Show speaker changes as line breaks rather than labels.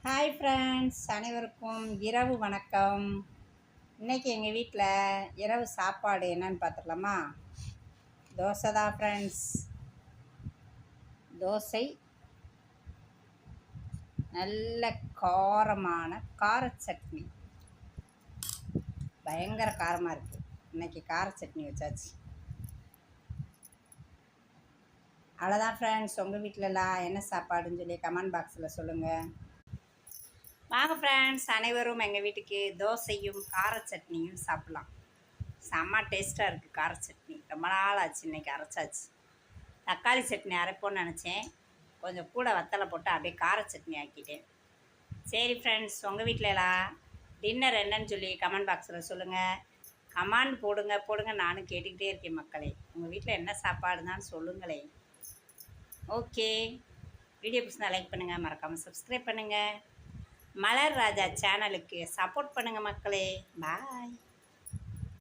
Hi friends, அனைவருக்கும் இரவு வணக்கம். இன்றைக்கி எங்கள் வீட்டில் இரவு சாப்பாடு என்னன்னு பார்த்துக்கலாமா? தோசை தான் ஃப்ரெண்ட்ஸ். தோசை நல்ல காரமான கார சட்னி, பயங்கர காரமாக இருக்குது. இன்றைக்கி கார சட்னி வச்சாச்சு. அவ்வளோதான் ஃப்ரெண்ட்ஸ். உங்கள் வீட்டிலலாம் என்ன சாப்பாடுன்னு சொல்லி கமெண்ட் பாக்ஸில் சொல்லுங்கள். வாங்க ஃப்ரெண்ட்ஸ், அனைவரும் எங்கள் வீட்டுக்கு தோசையும் கார சட்னியும் சாப்பிட்லாம். செம்ம டேஸ்ட்டாக இருக்குது கார சட்னி. ரொம்ப நாள் ஆச்சு, இன்றைக்கி அரைச்சாச்சு. தக்காளி சட்னி அரைப்போன்னு நினச்சேன், கொஞ்சம் கூட வத்தலை போட்டு அப்படியே கார சட்னி ஆக்கிட்டேன். சரி ஃப்ரெண்ட்ஸ், உங்கள் வீட்டிலலாம் டின்னர் என்னன்னு சொல்லி கமெண்ட் பாக்ஸில் சொல்லுங்கள். கமெண்ட் போடுங்க, நானும் கேட்டுக்கிட்டே இருக்கேன் மக்களே. உங்கள் வீட்டில் என்ன சாப்பாடு தான் சொல்லுங்களேன். ஓகே, வீடியோ பிடிச்சிருந்தா லைக் பண்ணுங்கள், மறக்காமல் சப்ஸ்கிரைப் பண்ணுங்கள். மலர் ராஜா சேனலுக்கு சப்போர்ட் பண்ணுங்கள் மக்களே. பாய்.